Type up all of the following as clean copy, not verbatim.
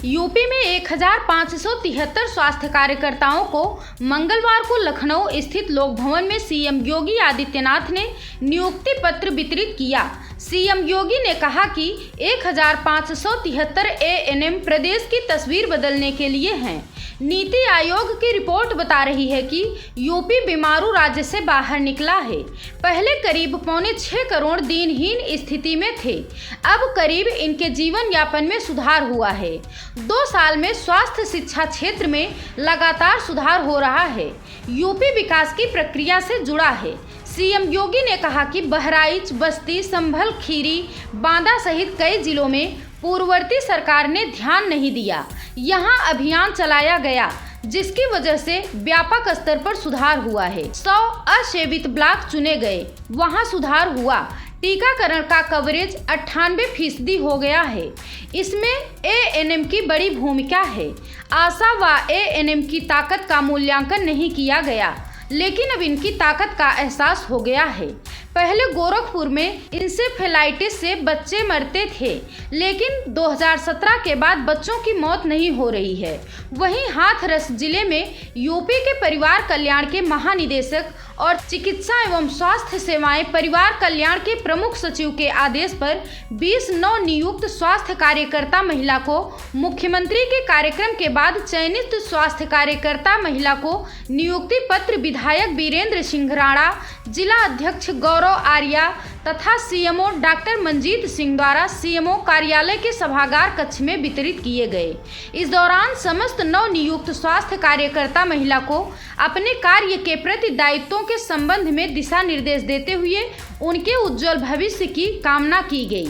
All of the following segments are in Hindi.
यूपी में 1573 स्वास्थ्य कार्यकर्ताओं को मंगलवार को लखनऊ स्थित लोक भवन में सीएम योगी आदित्यनाथ ने नियुक्ति पत्र वितरित किया। सीएम योगी ने कहा कि 1573 एएनएम प्रदेश की तस्वीर बदलने के लिए हैं। नीति आयोग की रिपोर्ट बता रही है कि यूपी बीमारू राज्य से बाहर निकला है। पहले करीब 6.25 करोड़ दीनहीन स्थिति में थे, अब करीब इनके जीवन यापन में सुधार हुआ है। 2 साल में स्वास्थ्य शिक्षा क्षेत्र में लगातार सुधार हो रहा है। यूपी विकास की प्रक्रिया से जुड़ा है। सीएम योगी ने कहा कि बहराइच, बस्ती, संभल, खीरी, बांदा सहित कई जिलों में पूर्ववर्ती सरकार ने ध्यान नहीं दिया। यहां अभियान चलाया गया जिसकी वजह से व्यापक स्तर पर सुधार हुआ है। 100 असेवित ब्लॉक चुने गए, वहां सुधार हुआ। टीकाकरण का कवरेज 98% हो गया है। इसमें एएनएम की बड़ी भूमिका है। आशा व एएनएम की ताकत का मूल्यांकन नहीं किया गया, लेकिन अब इनकी ताकत का एहसास हो गया है। पहले गोरखपुर में इंसेफेलाइटिस से बच्चे मरते थे, लेकिन 2017 के बाद बच्चों की मौत नहीं हो रही है। वहीं हाथरस जिले में यूपी के परिवार कल्याण के महानिदेशक और चिकित्सा एवं स्वास्थ्य सेवाएं परिवार कल्याण के प्रमुख सचिव के आदेश पर 20 नवनियुक्त स्वास्थ्य कार्यकर्ता महिला को मुख्यमंत्री के कार्यक्रम के बाद चयनित स्वास्थ्य कार्यकर्ता महिला को नियुक्ति पत्र विधायक वीरेंद्र सिंह राणा, जिला अध्यक्ष गौरव आर्या तथा सीएमओ डॉक्टर मंजीत सिंह द्वारा सीएमओ कार्यालय के सभागार कक्ष में वितरित किए गए। इस दौरान समस्त नवनियुक्त स्वास्थ्य कार्यकर्ता महिला को अपने कार्य के प्रति दायित्वों के संबंध में दिशा निर्देश देते हुए उनके उज्जवल भविष्य की कामना की गई।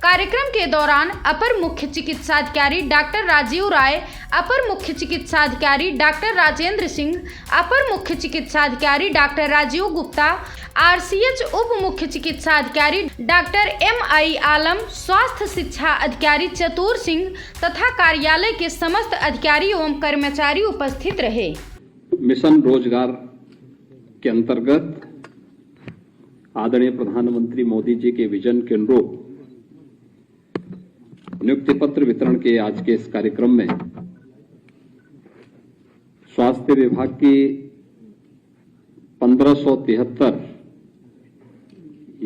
कार्यक्रम के दौरान अपर मुख्य चिकित्साधिकारी डॉक्टर राजीव राय, अपर मुख्य चिकित्साधिकारी डॉक्टर राजेंद्र सिंह, अपर मुख्य चिकित्साधिकारी डॉक्टर राजीव गुप्ता, आरसीएच उप मुख्य चिकित्साधिकारी डॉक्टर एमआई आलम, स्वास्थ्य शिक्षा अधिकारी चतुर सिंह तथा कार्यालय के समस्त अधिकारी एवं कर्मचारी उपस्थित रहे। मिशन रोजगार के अंतर्गत आदरणीय प्रधानमंत्री मोदी जी के विजन के अनुरूप नियुक्ति पत्र वितरण के आज के इस कार्यक्रम में स्वास्थ्य विभाग की 1573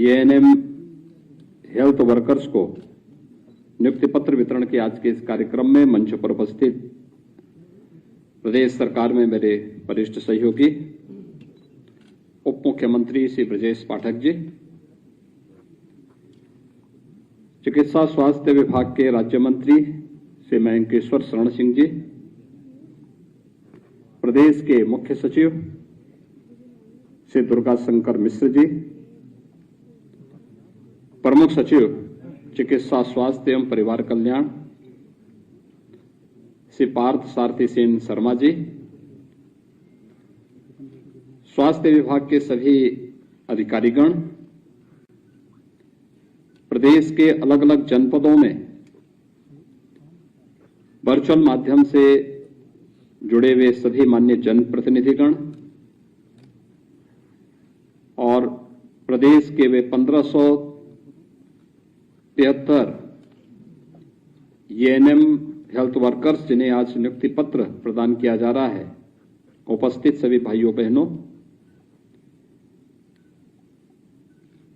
एएनएम हेल्थ वर्कर्स को नियुक्ति पत्र वितरण के आज के इस कार्यक्रम में मंच पर उपस्थित प्रदेश सरकार में मेरे वरिष्ठ सहयोगी उप मुख्यमंत्री श्री ब्रजेश पाठक जी, चिकित्सा स्वास्थ्य विभाग के राज्य मंत्री श्री मयंकेश्वर शरण सिंह जी, प्रदेश के मुख्य सचिव श्री दुर्गा शंकर मिश्र जी, प्रमुख सचिव चिकित्सा स्वास्थ्य एवं परिवार कल्याण श्री पार्थ सारथी सेन शर्मा जी, स्वास्थ्य विभाग के सभी अधिकारीगण, प्रदेश के अलग अलग जनपदों में वर्चुअल माध्यम से जुड़े हुए सभी मान्य जनप्रतिनिधिगण और प्रदेश के वे 1573 एएनएम हेल्थ वर्कर्स जिन्हें आज नियुक्ति पत्र प्रदान किया जा रहा है, उपस्थित सभी भाइयों बहनों,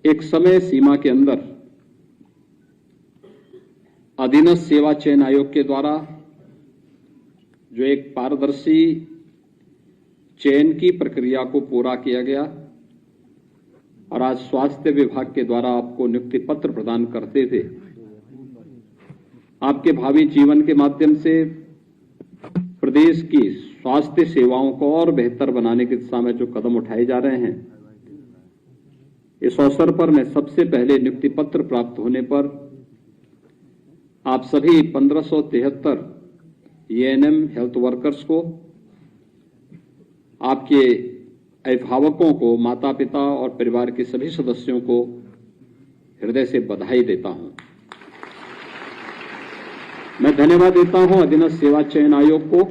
एक समय सीमा के अंदर अधीनस्थ सेवा चयन आयोग के द्वारा जो एक पारदर्शी चयन की प्रक्रिया को पूरा किया गया और आज स्वास्थ्य विभाग के द्वारा आपको नियुक्ति पत्र प्रदान करते थे, आपके भावी जीवन के माध्यम से प्रदेश की स्वास्थ्य सेवाओं को और बेहतर बनाने की दिशा में जो कदम उठाए जा रहे हैं, इस अवसर पर मैं सबसे पहले नियुक्ति पत्र प्राप्त होने पर आप सभी 1573 एएनएम हेल्थ वर्कर्स को, आपके अभिभावकों को, माता पिता और परिवार के सभी सदस्यों को हृदय से बधाई देता हूं। मैं धन्यवाद देता हूं अधीनस्थ सेवा चयन आयोग को,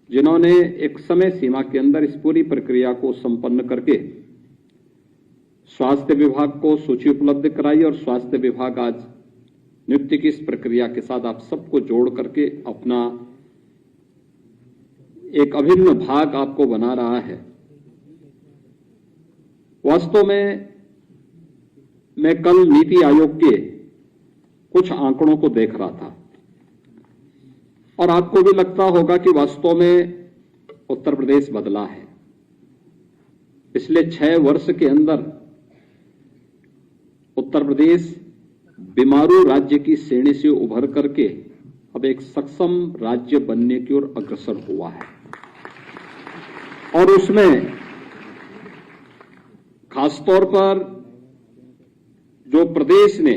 जिन्होंने एक समय सीमा के अंदर इस पूरी प्रक्रिया को संपन्न करके स्वास्थ्य विभाग को सूची उपलब्ध कराई और स्वास्थ्य विभाग आज नियुक्ति की इस प्रक्रिया के साथ आप सबको जोड़ करके अपना एक अभिन्न भाग आपको बना रहा है। वास्तव में मैं कल नीति आयोग के कुछ आंकड़ों को देख रहा था और आपको भी लगता होगा कि वास्तव में उत्तर प्रदेश बदला है। पिछले 6 वर्ष के अंदर उत्तर प्रदेश बीमारू राज्य की श्रेणी से उभर करके अब एक सक्षम राज्य बनने की ओर अग्रसर हुआ है और उसमें खासतौर पर जो प्रदेश ने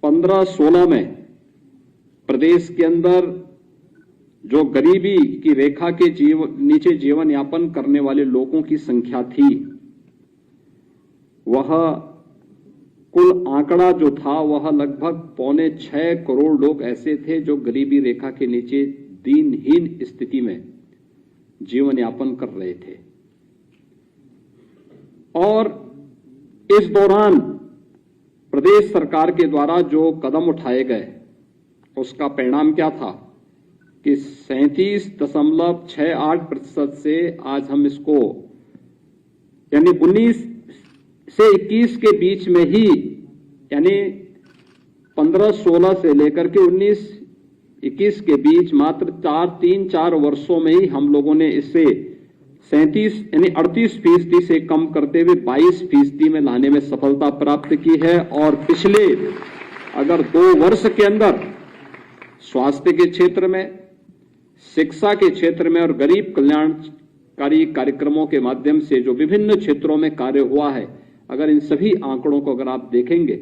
15-16 में प्रदेश के अंदर जो गरीबी की रेखा के नीचे जीवन यापन करने वाले लोगों की संख्या थी, वह कुल आंकड़ा जो था वह लगभग 5.25 करोड़ लोग ऐसे थे जो गरीबी रेखा के नीचे दीनहीन स्थिति में जीवन यापन कर रहे थे। और इस दौरान प्रदेश सरकार के द्वारा जो कदम उठाए गए उसका परिणाम क्या था कि 37.68% से आज हम इसको यानी 19 से 21 के बीच में ही यानी 15-16 से लेकर के 19-21 के बीच मात्र 3-4 वर्षों में ही हम लोगों ने इसे 37 यानी 38% से कम करते हुए 22% में लाने में सफलता प्राप्त की है। और पिछले अगर 2 वर्ष के अंदर स्वास्थ्य के क्षेत्र में, शिक्षा के क्षेत्र में और गरीब कल्याणकारी कार्यक्रमों के माध्यम से जो विभिन्न क्षेत्रों में कार्य हुआ है, अगर इन सभी आंकड़ों को अगर आप देखेंगे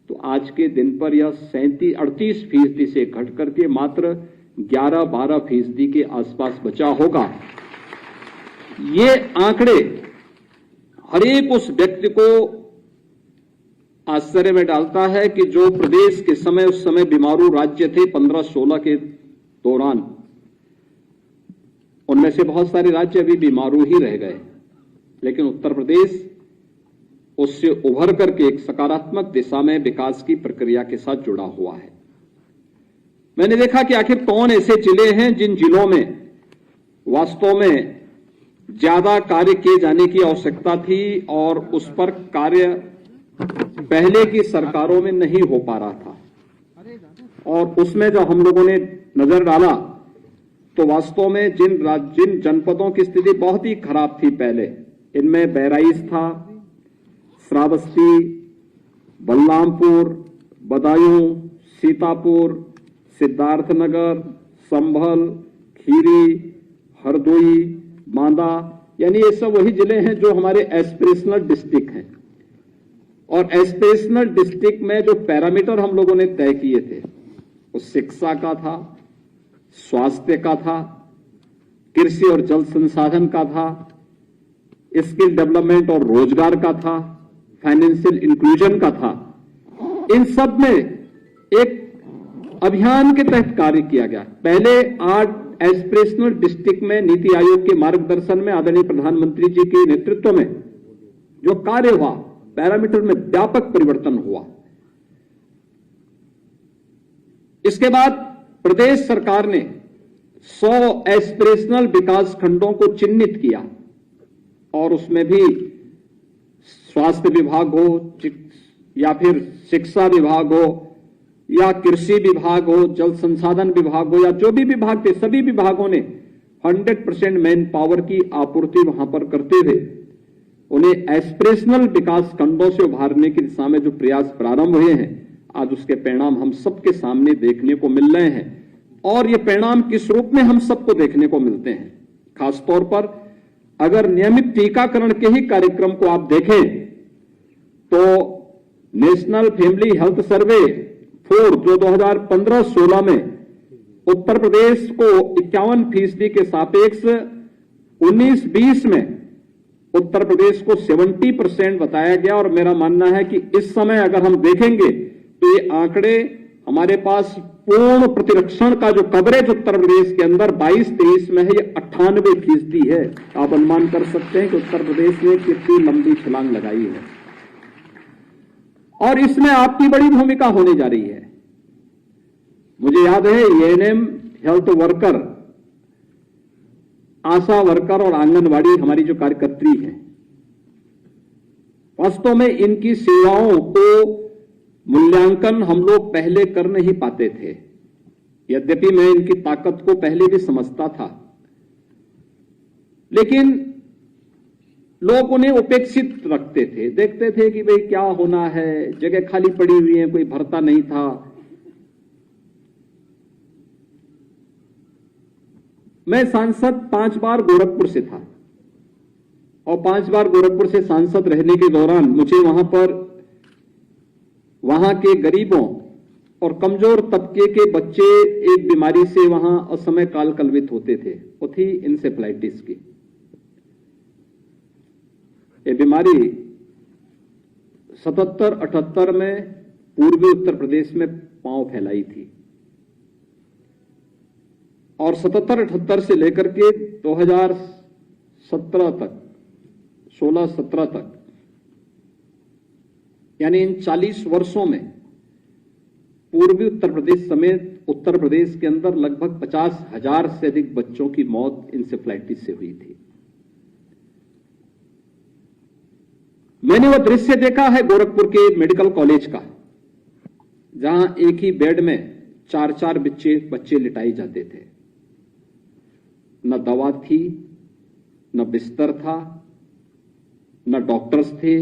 तो आज के दिन पर यह 38% से घट करके मात्र 11-12% के आसपास बचा होगा। ये आंकड़े हर एक उस व्यक्ति को आश्चर्य में डालता है कि जो प्रदेश के समय उस समय बीमारू राज्य थे 15-16 के दौरान, उनमें से बहुत सारे राज्य अभी बीमारू ही रह गए, लेकिन उत्तर प्रदेश उससे उभर करके एक सकारात्मक दिशा में विकास की प्रक्रिया के साथ जुड़ा हुआ है। मैंने देखा कि आखिर कौन ऐसे जिले हैं जिन जिलों में वास्तव में ज्यादा कार्य किए जाने की आवश्यकता थी और उस पर कार्य पहले की सरकारों में नहीं हो पा रहा था। और उसमें जब हम लोगों ने नजर डाला तो वास्तव में जिन जनपदों की स्थिति बहुत ही खराब थी पहले, इनमें बहराइच था, श्रावस्ती, बलरामपुर, बदायूं, सीतापुर, सिद्धार्थनगर, संभल, खीरी, हरदोई, बांदा, यानी ये सब वही जिले हैं जो हमारे एस्पिरेशनल डिस्ट्रिक्ट हैं। और एस्पिरेशनल डिस्ट्रिक्ट में जो पैरामीटर हम लोगों ने तय किए थे वो शिक्षा का था, स्वास्थ्य का था, कृषि और जल संसाधन का था, स्किल डेवलपमेंट और रोजगार का था, फाइनेंशियल इंक्लूजन का था। इन सब में एक अभियान के तहत कार्य किया गया। पहले 8 एस्पिरेशनल डिस्ट्रिक्ट में नीति आयोग के मार्गदर्शन में आदरणीय प्रधानमंत्री जी के नेतृत्व में जो कार्य हुआ, पैरामीटर में व्यापक परिवर्तन हुआ। इसके बाद प्रदेश सरकार ने 100 एस्पिरेशनल विकास खंडों को चिन्हित किया और उसमें भी स्वास्थ्य विभाग हो या फिर शिक्षा विभाग हो या कृषि विभाग हो, जल संसाधन विभाग हो या जो भी विभाग थे, सभी विभागों ने 100% मैन पावर की आपूर्ति वहां पर करते हुए उन्हें एस्पिरेशनल विकास खंडों से उभारने की दिशा में जो प्रयास प्रारंभ हुए हैं, आज उसके परिणाम हम सबके सामने देखने को मिल रहे हैं। और ये परिणाम किस रूप में हम सबको देखने को मिलते हैं, खासतौर पर अगर नियमित टीकाकरण के ही कार्यक्रम को आप देखें तो नेशनल फैमिली हेल्थ सर्वे 4 जो 2015-16 में उत्तर प्रदेश को 51% के सापेक्ष 19-20 में उत्तर प्रदेश को 70% बताया गया। और मेरा मानना है कि इस समय अगर हम देखेंगे तो ये आंकड़े हमारे पास पूर्ण प्रतिरक्षण का जो कवरेज उत्तर प्रदेश के अंदर 22-23 में है, ये 98% है। आप अनुमान कर सकते हैं कि उत्तर प्रदेश ने कितनी लंबी छलांग लगाई है और इसमें आपकी बड़ी भूमिका होने जा रही है। मुझे याद है एएनएम, हेल्थ वर्कर, आशा वर्कर और आंगनवाड़ी हमारी जो कार्यकर्त्री हैं, वास्तव में इनकी सेवाओं को मूल्यांकन हम लोग पहले कर नहीं पाते थे। यद्यपि मैं इनकी ताकत को पहले भी समझता था, लेकिन लोग उन्हें उपेक्षित रखते थे, देखते थे कि भाई क्या होना है, जगह खाली पड़ी हुई है, कोई भरता नहीं था। मैं सांसद 5 बार गोरखपुर से था और 5 बार गोरखपुर से सांसद रहने के दौरान मुझे वहां के गरीबों और कमजोर तबके के बच्चे एक बीमारी से वहां असमय काल कलवित होते थे, वो थी इंसेफ्लाइटिस की। ये बीमारी 77-78 में पूर्वी उत्तर प्रदेश में पांव फैलाई थी और 77-78 से लेकर के 2017 तक, 16-17 तक, यानी इन 40 वर्षों में पूर्वी उत्तर प्रदेश समेत उत्तर प्रदेश के अंदर लगभग 50,000 से अधिक बच्चों की मौत इंसेफ्लाइटिस से हुई थी। मैंने वो दृश्य देखा है गोरखपुर के मेडिकल कॉलेज का, जहां एक ही बेड में 4-4 बच्चे लिटाए जाते थे। न दवा थी, न बिस्तर था, न डॉक्टर्स थे।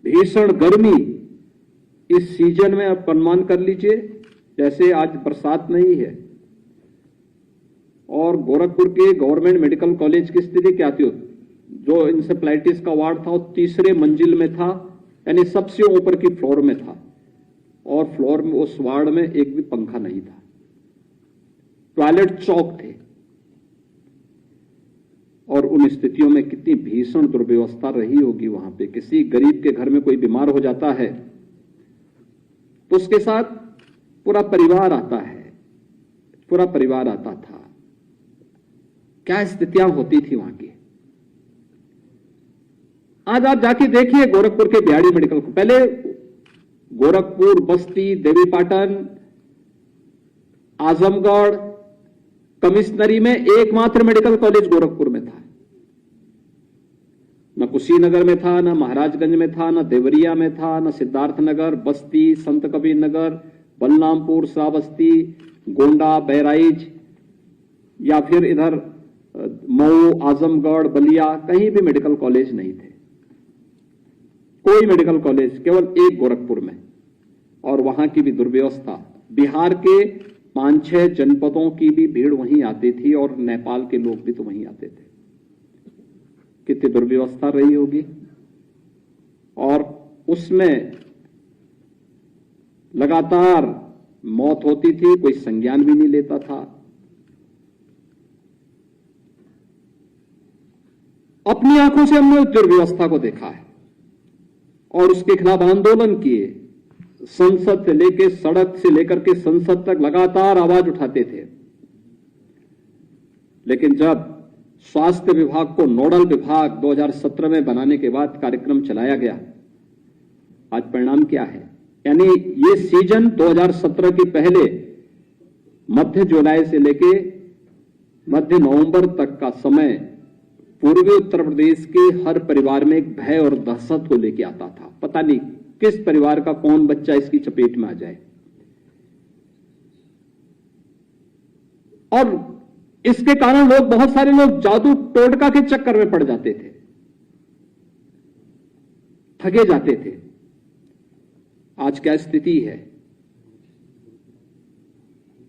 भीषण गर्मी इस सीजन में आप अनुमान कर लीजिए, जैसे आज बरसात नहीं है और गोरखपुर के गवर्नमेंट मेडिकल कॉलेज की स्थिति क्या थी? जो इंसेफ्लाइटिस का वार्ड था वो 3रे मंजिल में था, यानी सबसे ऊपर की फ्लोर में था और फ्लोर में उस वार्ड में एक भी पंखा नहीं था। टॉयलेट चौक थे और उन स्थितियों में कितनी भीषण दुर्व्यवस्था रही होगी वहां पे। किसी गरीब के घर में कोई बीमार हो जाता है तो उसके साथ पूरा परिवार आता है, पूरा परिवार आता था। क्या स्थितियां होती थी वहां की। आज आप जाके देखिए गोरखपुर के बिहाड़ी मेडिकल को, पहले गोरखपुर, बस्ती, देवीपाटन, आजमगढ़, कमिश्नरी में एकमात्र मेडिकल कॉलेज गोरखपुर में था। न कुशीनगर में था, न महाराजगंज में था, न देवरिया में था, न सिद्धार्थनगर, बस्ती, संत कबीर नगर, बलरामपुर, श्रावस्ती, गोंडा, बहराइच या फिर इधर मऊ, आजमगढ़, बलिया, कहीं भी मेडिकल कॉलेज नहीं थे। कोई मेडिकल कॉलेज, केवल एक गोरखपुर में, और वहां की भी दुर्व्यवस्था। बिहार के 5-6 जनपदों की भी भीड़ वहीं आती थी और नेपाल के लोग भी तो वहीं आते थे। कितनी दुर्व्यवस्था रही होगी। और उसमें लगातार मौत होती थी, कोई संज्ञान भी नहीं लेता था। अपनी आंखों से हमने उस दुर्व्यवस्था को देखा है और उसके खिलाफ आंदोलन किए। संसद से लेकर, सड़क से लेकर के संसद तक लगातार आवाज उठाते थे। लेकिन जब स्वास्थ्य विभाग को नोडल विभाग 2017 में बनाने के बाद कार्यक्रम चलाया गया, आज परिणाम क्या है? यानी ये सीजन 2017 के पहले मध्य जुलाई से लेके मध्य नवंबर तक का समय पूर्वी उत्तर प्रदेश के हर परिवार में एक भय और दहशत को लेके आता था। पता नहीं किस परिवार का कौन बच्चा इसकी चपेट में आ जाए। और इसके कारण लोग, बहुत सारे लोग जादू टोटका के चक्कर में पड़ जाते थे, ठगे जाते थे। आज क्या स्थिति है?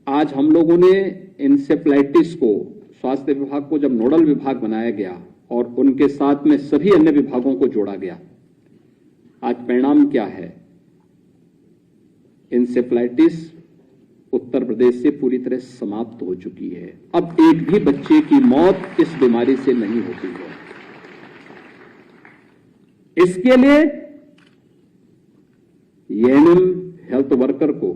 आज हम लोगों ने इंसेफ्लाइटिस को, स्वास्थ्य विभाग को जब नोडल विभाग बनाया गया और उनके साथ में सभी अन्य विभागों को जोड़ा गया, आज परिणाम क्या है? इंसेफ्लाइटिस उत्तर प्रदेश से पूरी तरह समाप्त हो चुकी है। अब एक भी बच्चे की मौत इस बीमारी से नहीं होती है। इसके लिए एएनएम हेल्थ वर्कर को,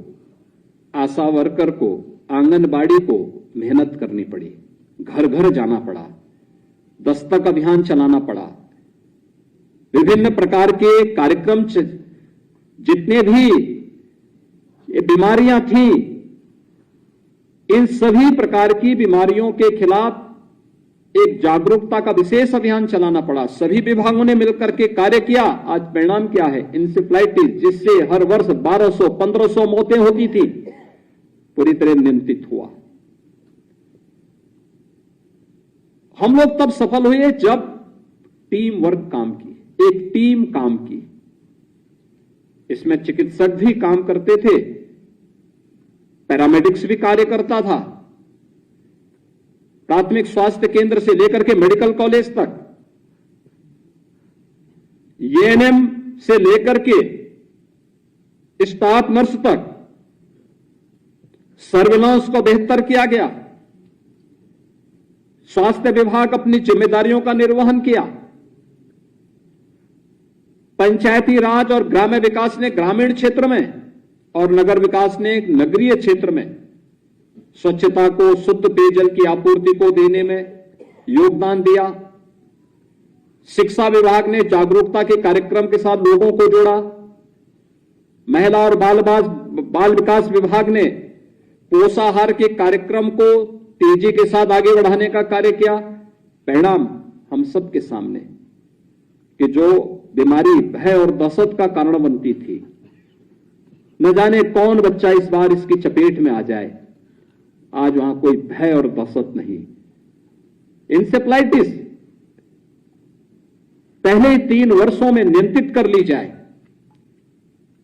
आशा वर्कर को, आंगनबाड़ी को मेहनत करनी पड़ी, घर घर जाना पड़ा, दस्तक अभियान चलाना पड़ा, विभिन्न प्रकार के कार्यक्रम, जितने भी ये बीमारियां थी, इन सभी प्रकार की बीमारियों के खिलाफ एक जागरूकता का विशेष अभियान चलाना पड़ा। सभी विभागों ने मिलकर के कार्य किया। आज परिणाम क्या है? इंसेफ्लाइटिस, जिससे हर वर्ष 1200-1500 मौतें होती थी, पूरी तरह नियंत्रित हुआ। हम लोग तब सफल हुए जब टीम वर्क काम की, एक टीम काम की। इसमें चिकित्सक भी काम करते थे, पैरामेडिक्स भी कार्य करता था, प्राथमिक स्वास्थ्य केंद्र से लेकर के मेडिकल कॉलेज तक, एएनएम से लेकर के स्टाफ नर्स तक सर्विलांस को बेहतर किया गया। स्वास्थ्य विभाग अपनी जिम्मेदारियों का निर्वहन किया। पंचायती राज और ग्राम्य विकास ने ग्रामीण क्षेत्र में और नगर विकास ने नगरीय क्षेत्र में स्वच्छता को, शुद्ध पेयजल की आपूर्ति को देने में योगदान दिया। शिक्षा विभाग ने जागरूकता के कार्यक्रम के साथ लोगों को जोड़ा। महिला और बाल विकास विभाग ने पोषाहार के कार्यक्रम को तेजी के साथ आगे बढ़ाने का कार्य किया। परिणाम हम सबके सामने कि जो बीमारी भय और दहशत का कारण बनती थी, न जाने कौन बच्चा इस बार इसकी चपेट में आ जाए, आज वहां कोई भय और दहशत नहीं। इंसेफ्लाइटिस पहले 3 वर्षों में नियंत्रित कर ली जाए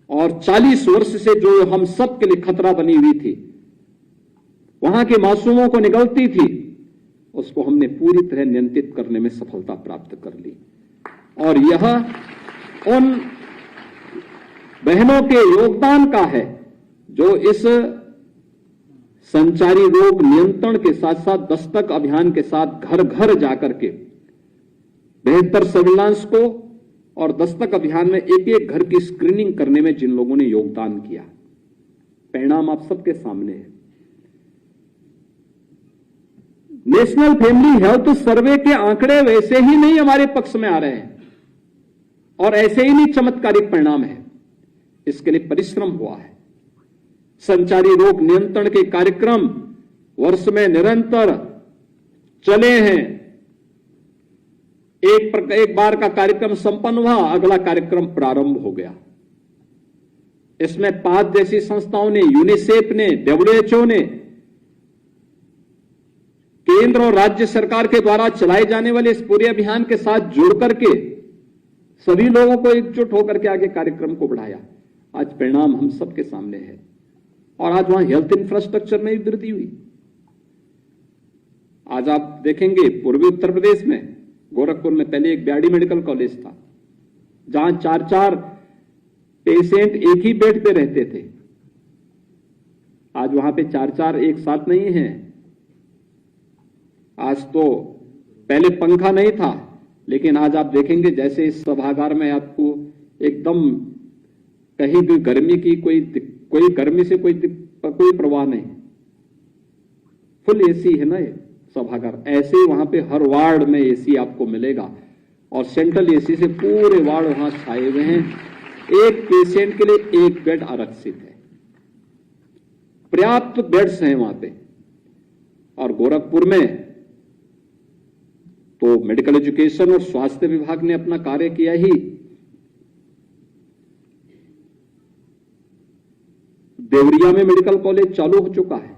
और 40 वर्ष से जो हम सब के लिए खतरा बनी हुई थी, वहां के मासूमों को निगलती थी, उसको हमने पूरी तरह नियंत्रित करने में सफलता प्राप्त कर ली। और यह उन बहनों के योगदान का है जो इस संचारी रोग नियंत्रण के साथ साथ दस्तक अभियान के साथ घर घर जाकर के बेहतर सर्विलांस को और दस्तक अभियान में एक एक घर की स्क्रीनिंग करने में जिन लोगों ने योगदान किया, परिणाम आप सबके सामने है। नेशनल फैमिली हेल्थ सर्वे के आंकड़े वैसे ही नहीं हमारे पक्ष में आ रहे हैं और ऐसे ही नहीं चमत्कारिक परिणाम है। इसके लिए परिश्रम हुआ है। संचारी रोग नियंत्रण के कार्यक्रम वर्ष में निरंतर चले हैं। एक बार का कार्यक्रम संपन्न हुआ, अगला कार्यक्रम प्रारंभ हो गया। इसमें 5 जैसी संस्थाओं ने, यूनिसेफ ने, WHO ने, केंद्र और राज्य सरकार के द्वारा चलाए जाने वाले इस पूरे अभियान के साथ जुड़ करके सभी लोगों को एकजुट होकर के आगे कार्यक्रम को बढ़ाया। आज परिणाम हम सबके सामने है और आज वहां हेल्थ इंफ्रास्ट्रक्चर में भी वृद्धि हुई। आज आप देखेंगे पूर्वी उत्तर प्रदेश में गोरखपुर में पहले एक ब्याडी मेडिकल कॉलेज था, जहां 4-4 पेशेंट एक ही बेड पे रहते थे। आज वहां पे 4-4 एक साथ नहीं है। आज तो पहले पंखा नहीं था, लेकिन आज आप देखेंगे जैसे इस सभागार में आपको एकदम कहीं भी गर्मी की कोई गर्मी से कोई प्रवाह नहीं, फुल एसी है ना ये सभागार। ऐसे वहां पे हर वार्ड में एसी आपको मिलेगा और सेंट्रल एसी से पूरे वार्ड वहां छाए हुए हैं। एक पेशेंट के लिए एक बेड आरक्षित है, पर्याप्त बेड्स हैं वहां पे। और गोरखपुर में तो मेडिकल एजुकेशन और स्वास्थ्य विभाग ने अपना कार्य किया ही। देवरिया में मेडिकल कॉलेज चालू हो चुका है,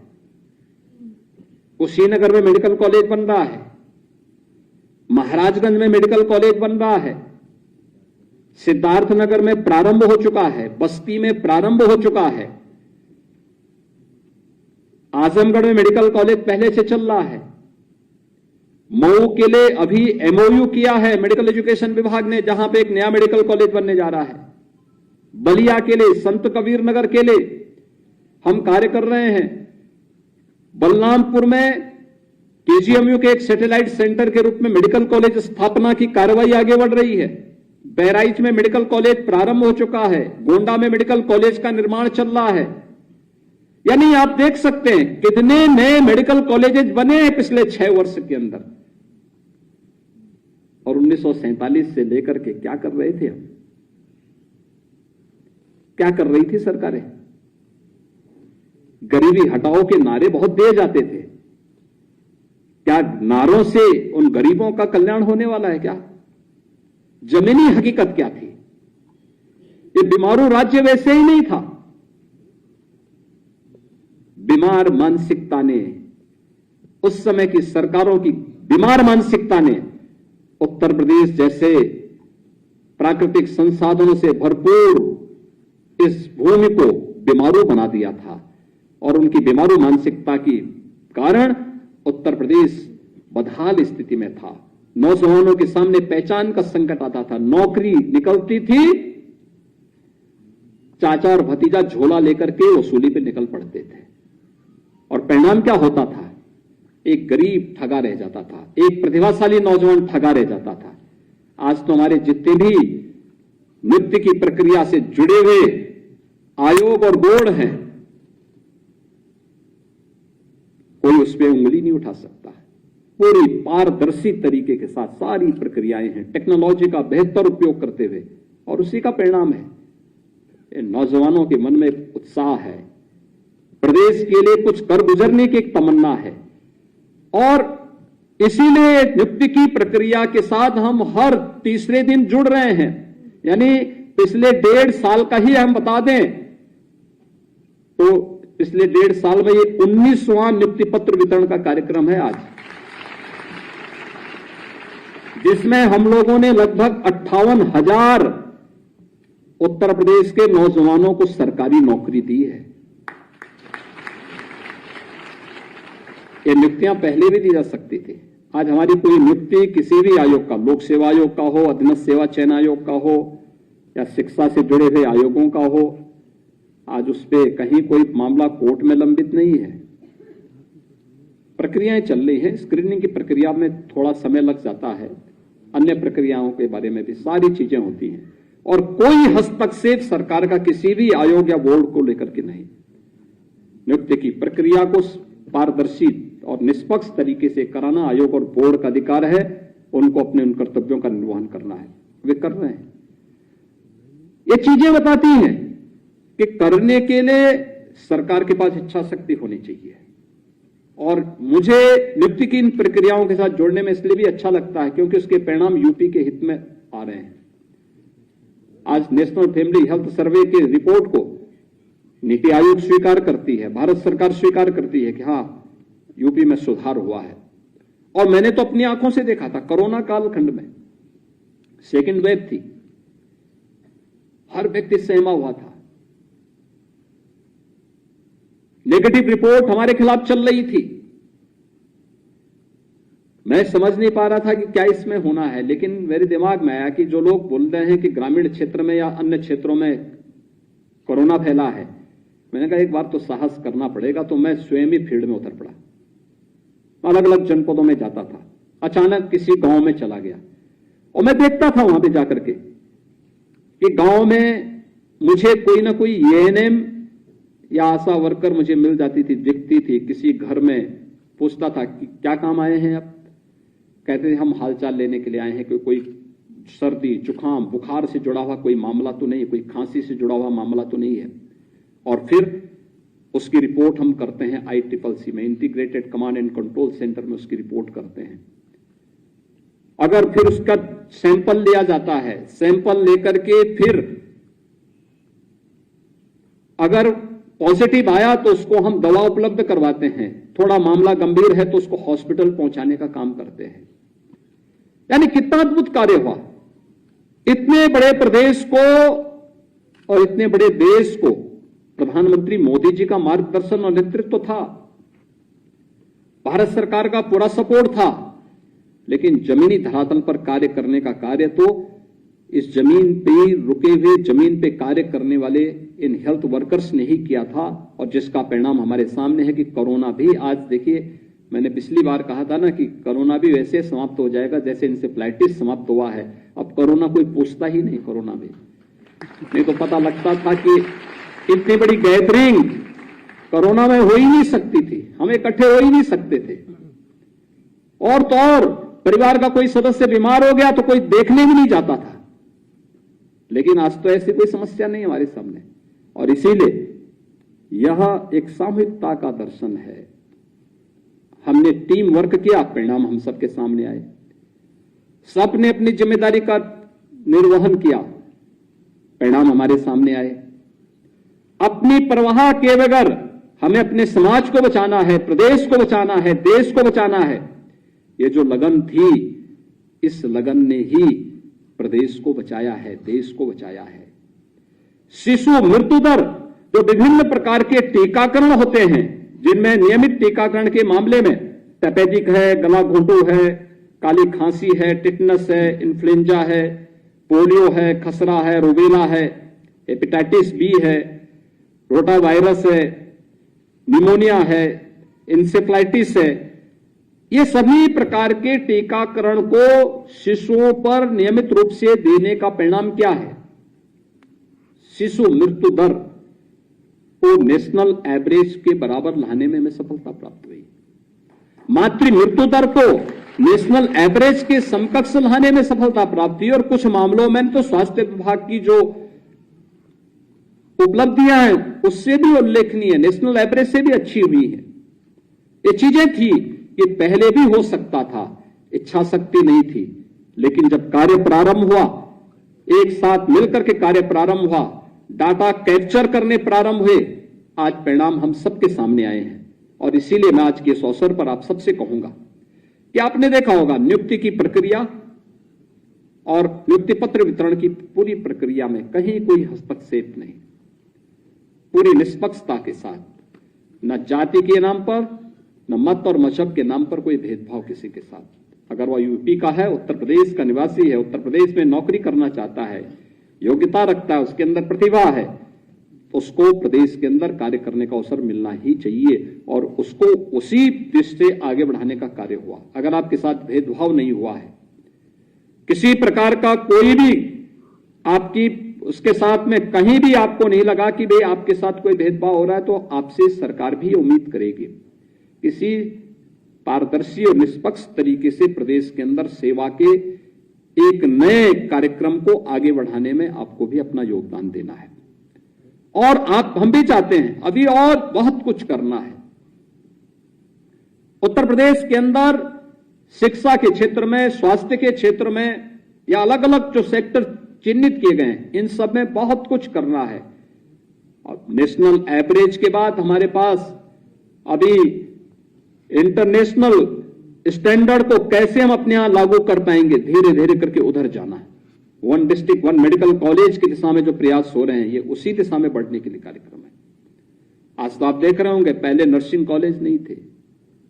कुशीनगर में मेडिकल कॉलेज बन रहा है, महाराजगंज में मेडिकल कॉलेज बन रहा है, सिद्धार्थनगर में प्रारंभ हो चुका है, बस्ती में प्रारंभ हो चुका है, आजमगढ़ में मेडिकल कॉलेज पहले से चल रहा है, मऊ के लिए अभी MOU किया है मेडिकल एजुकेशन विभाग ने, जहां पे एक नया मेडिकल कॉलेज बनने जा रहा है। बलिया के लिए, संत कबीर नगर के लिए हम कार्य कर रहे हैं। बलरामपुर में KGMU के एक सैटेलाइट सेंटर के रूप में मेडिकल कॉलेज स्थापना की कार्रवाई आगे बढ़ रही है। बहराइच में मेडिकल कॉलेज प्रारंभ हो चुका है, गोंडा में मेडिकल कॉलेज का निर्माण चल रहा है। यानी आप देख सकते हैं कितने नए मेडिकल कॉलेजेस बने हैं पिछले 6 वर्ष के अंदर। और 1947 से लेकर के क्या कर रहे थे हम, क्या कर रही थी सरकारें? गरीबी हटाओ के नारे बहुत दिए जाते थे। क्या नारों से उन गरीबों का कल्याण होने वाला है क्या? जमीनी हकीकत क्या थी? ये बीमारू राज्य वैसे ही नहीं था। बीमार मानसिकता ने, उस समय की सरकारों की बीमार मानसिकता ने उत्तर प्रदेश जैसे प्राकृतिक संसाधनों से भरपूर इस भूमि को बीमारू बना दिया था और उनकी बीमारू मानसिकता के कारण उत्तर प्रदेश बदहाल स्थिति में था। नौजवानों के सामने पहचान का संकट आता था। नौकरी निकलती थी, चाचा और भतीजा झोला लेकर के वसूली पे निकल पड़ते थे और परिणाम क्या होता था? एक गरीब ठगा रह जाता था, एक प्रतिभाशाली नौजवान ठगा रह जाता था। आज तो हमारे जितने भी नृत्य की प्रक्रिया से जुड़े हुए आयोग और बोर्ड हैं, कोई उस पर उंगली नहीं उठा सकता। पूरी पारदर्शी तरीके के साथ सारी प्रक्रियाएं हैं, टेक्नोलॉजी का बेहतर उपयोग करते हुए, और उसी का परिणाम है। नौजवानों के मन में उत्साह है, प्रदेश के लिए कुछ कर गुजरने की एक तमन्ना है, और इसीलिए नियुक्ति की प्रक्रिया के साथ हम हर तीसरे दिन जुड़ रहे हैं। यानी पिछले 1.5 साल का ही हम बता दें तो पिछले 1.5 साल में ये 19वां नियुक्ति पत्र वितरण का कार्यक्रम है आज, जिसमें हम लोगों ने लगभग 58,000 उत्तर प्रदेश के नौजवानों को सरकारी नौकरी दी है। ये नियुक्तियां पहले भी दी जा सकती थी। आज हमारी कोई नियुक्ति किसी भी आयोग का, लोक सेवा आयोग का हो, अधीनस्थ सेवा चयन आयोग का हो, या शिक्षा से जुड़े हुए आयोगों का हो, आज उस पर कहीं कोई मामला कोर्ट में लंबित नहीं है। प्रक्रियाएं चल रही हैं। स्क्रीनिंग की प्रक्रिया में थोड़ा समय लग जाता है, अन्य प्रक्रियाओं के बारे में भी सारी चीजें होती हैं, और कोई हस्तक्षेप सरकार का किसी भी आयोग या बोर्ड को लेकर के नहीं। नियुक्ति की प्रक्रिया को पारदर्शी और निष्पक्ष तरीके से कराना आयोग और बोर्ड का अधिकार है। उनको अपने उन कर्तव्यों का निर्वहन करना है, वे कर रहे हैं। ये चीजें बताती हैं कि करने के लिए सरकार के पास इच्छा शक्ति होनी चाहिए। और मुझे नियुक्ति की इन प्रक्रियाओं के साथ जोड़ने में इसलिए भी अच्छा लगता है क्योंकि उसके परिणाम यूपी के हित में आ रहे हैं। आज नेशनल फैमिली हेल्थ सर्वे की रिपोर्ट को नीति आयोग स्वीकार करती है, भारत सरकार स्वीकार करती है कि हां, यूपी में सुधार हुआ है। और मैंने तो अपनी आंखों से देखा था, कोरोना कालखंड में सेकेंड वेव थी, हर व्यक्ति सहमा हुआ था। नेगेटिव रिपोर्ट हमारे खिलाफ चल रही थी। मैं समझ नहीं पा रहा था कि क्या इसमें होना है, लेकिन मेरे दिमाग में आया कि जो लोग बोल रहे हैं कि ग्रामीण क्षेत्र में या अन्य क्षेत्रों में कोरोना फैला है, मैंने कहा एक बार तो साहस करना पड़ेगा। तो मैं स्वयं ही फील्ड में उतर पड़ा, अलग अलग जनपदों में जाता था, अचानक किसी गांव में चला गया और मैं देखता था वहां पे जाकर के कि गांव में मुझे कोई ना कोई एएनएम या आशा वर्कर मुझे मिल जाती थी, दिखती थी। किसी घर में पूछता था कि क्या काम आए हैं आप? कहते थे हम हालचाल लेने के लिए आए हैं, कोई सर्दी जुकाम बुखार से जुड़ा हुआ कोई मामला तो नहीं, कोई खांसी से जुड़ा हुआ मामला तो नहीं है। और फिर उसकी रिपोर्ट हम करते हैं ICCC में, integrated command and control centre में उसकी रिपोर्ट करते हैं। अगर फिर उसका सैंपल लिया जाता है, सैंपल लेकर के फिर अगर पॉजिटिव आया तो उसको हम दवा उपलब्ध करवाते हैं, थोड़ा मामला गंभीर है तो उसको हॉस्पिटल पहुंचाने का काम करते हैं। यानी कितना अद्भुत कार्य हुआ। इतने बड़े प्रदेश को और इतने बड़े देश को प्रधानमंत्री मोदी जी का मार्गदर्शन और नेतृत्व था, भारत सरकार का पूरा सपोर्ट था, लेकिन जमीनी धरातल पर कार्य करने का कार्य तो इस जमीन पे रुके हुए, जमीन पे कार्य करने वाले इन हेल्थ वर्कर्स ने ही किया था। और जिसका परिणाम हमारे सामने है कि कोरोना भी आज देखिए, मैंने पिछली बार कहा था ना कि कोरोना भी वैसे समाप्त हो जाएगा जैसे इंसेफ्लाइटिस समाप्त हुआ है। अब कोरोना कोई पूछता ही नहीं, कोरोना भी नहीं तो पता लगता था कि इतनी बड़ी गैदरिंग कोरोना में हो ही नहीं सकती थी, हम इकट्ठे हो ही नहीं सकते थे। और तो और परिवार का कोई सदस्य बीमार हो गया तो कोई देखने भी नहीं जाता था। लेकिन आज तो ऐसी कोई समस्या नहीं हमारे सामने। और इसीलिए यह एक सामूहिकता का दर्शन है। हमने टीम वर्क किया, परिणाम हम सबके सामने आए। सबने अपनी जिम्मेदारी का निर्वहन किया, परिणाम हमारे सामने आए। अपनी परवाह किए बगैर हमें अपने समाज को बचाना है, प्रदेश को बचाना है, देश को बचाना है। ये जो लगन थी, इस लगन ने ही प्रदेश को बचाया है, देश को बचाया है। शिशु मृत्यु दर, जो विभिन्न प्रकार के टीकाकरण होते हैं, जिनमें नियमित टीकाकरण के मामले में टेपेजिक है, गला घोंटू है, काली खांसी है, टिटनस है, इन्फ्लुएंजा है, पोलियो है, खसरा है, रूबेला है, हेपेटाइटिस बी है, रोटा वायरस है, निमोनिया है, इंसेफ्लाइटिस है, ये सभी प्रकार के टीकाकरण को शिशुओं पर नियमित रूप से देने का परिणाम क्या है? शिशु मृत्यु दर को नेशनल एवरेज के बराबर लाने में हमें सफलता प्राप्त हुई। मातृ मृत्यु दर को नेशनल एवरेज के समकक्ष लाने में सफलता प्राप्त हुई और कुछ मामलों में तो स्वास्थ्य विभाग की जो उपलब्धियां हैं उससे भी उल्लेखनीय, नेशनल एवरेज से भी अच्छी हुई है। ये चीजें थी कि पहले भी हो सकता था, इच्छा शक्ति नहीं थी, लेकिन जब कार्य प्रारंभ हुआ, एक साथ मिलकर के कार्य प्रारंभ हुआ, डाटा कैप्चर करने प्रारंभ हुए, आज परिणाम हम सबके सामने आए हैं। और इसीलिए मैं आज के इस अवसर पर आप सबसे कहूंगा कि आपने देखा होगा नियुक्ति की प्रक्रिया और नियुक्ति पत्र वितरण की पूरी प्रक्रिया में कहीं कोई हस्तक्षेप नहीं, पूरी निष्पक्षता के साथ, न जाति के नाम पर, न मत और मजहब के नाम पर कोई भेदभाव किसी के साथ। अगर वह यूपी का है, उत्तर प्रदेश का निवासी है, उत्तर प्रदेश में नौकरी करना चाहता है, योग्यता रखता है, उसके अंदर प्रतिभा है, उसको प्रदेश के अंदर कार्य करने का अवसर मिलना ही चाहिए और उसको उसी दिशा से आगे बढ़ाने का कार्य हुआ। अगर आपके साथ भेदभाव नहीं हुआ है, किसी प्रकार का कोई भी आपकी उसके साथ में कहीं भी आपको नहीं लगा कि भाई आपके साथ कोई भेदभाव हो रहा है, तो आपसे सरकार भी उम्मीद करेगी किसी पारदर्शी और निष्पक्ष तरीके से प्रदेश के अंदर सेवा के एक नए कार्यक्रम को आगे बढ़ाने में आपको भी अपना योगदान देना है। और हम भी चाहते हैं, अभी और बहुत कुछ करना है। उत्तर प्रदेश के अंदर शिक्षा के क्षेत्र में, स्वास्थ्य के क्षेत्र में, या अलग अलग जो सेक्टर चिन्हित किए गए हैं, इन सब में बहुत कुछ करना है। और नेशनल एवरेज के बाद हमारे पास अभी इंटरनेशनल स्टैंडर्ड को कैसे हम अपने यहां लागू कर पाएंगे, धीरे धीरे करके उधर जाना है। One district one medical college की दिशा में जो प्रयास हो रहे हैं, ये उसी दिशा में बढ़ने के लिए कार्यक्रम है। आज तो आप देख रहे होंगे, पहले नर्सिंग कॉलेज नहीं थे,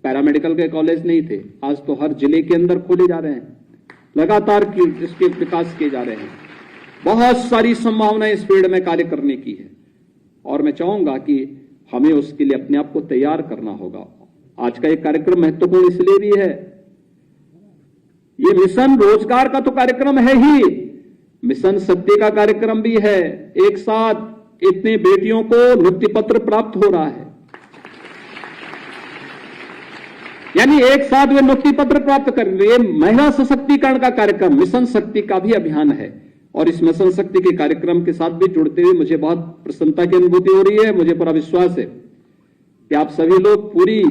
पैरामेडिकल के कॉलेज नहीं थे, आज तो हर जिले के अंदर खोले जा रहे हैं, लगातार इसके विकास किए जा रहे हैं। बहुत सारी संभावनाएं इस फील्ड में कार्य करने की है और मैं चाहूंगा कि हमें उसके लिए अपने आप को तैयार करना होगा। आज का एक कार्यक्रम महत्वपूर्ण इसलिए भी है, ये मिशन रोजगार का तो कार्यक्रम है ही, मिशन सत्य का कार्यक्रम भी है। एक साथ इतनी बेटियों को नियुक्ति पत्र प्राप्त हो रहा है, यानी एक साथ वे नियुक्ति पत्र प्राप्त कर रहे। महिला सशक्तिकरण का कार्यक्रम मिशन शक्ति का भी अभियान है और इस मिशन शक्ति के कार्यक्रम के साथ भी जुड़ते हुए मुझे बहुत प्रसन्नता की अनुभूति हो रही है। मुझे पूरा विश्वास है कि आप सभी लोग पूरी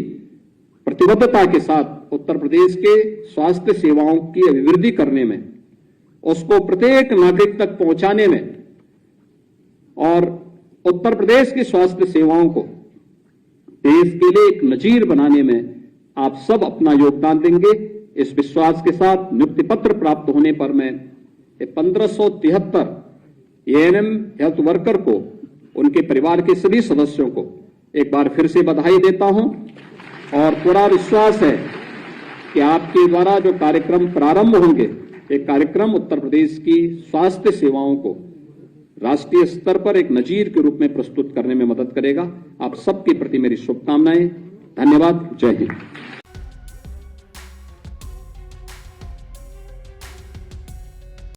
प्रतिबद्धता के साथ उत्तर प्रदेश के स्वास्थ्य सेवाओं की अभिवृद्धि करने में, उसको प्रत्येक नागरिक तक पहुंचाने में और उत्तर प्रदेश की स्वास्थ्य सेवाओं को देश के लिए एक नजीर बनाने में आप सब अपना योगदान देंगे। इस विश्वास के साथ नियुक्ति पत्र प्राप्त होने पर मैं 1573 एएनएम हेल्थ वर्कर को, उनके परिवार के सभी सदस्यों को एक बार फिर से बधाई देता हूं और पूरा विश्वास है कि आपके द्वारा जो कार्यक्रम प्रारंभ होंगे, एक कार्यक्रम उत्तर प्रदेश की स्वास्थ्य सेवाओं को राष्ट्रीय स्तर पर एक नजीर के रूप में प्रस्तुत करने में मदद करेगा। आप सबके प्रति मेरी शुभकामनाएं। धन्यवाद। जय हिंद।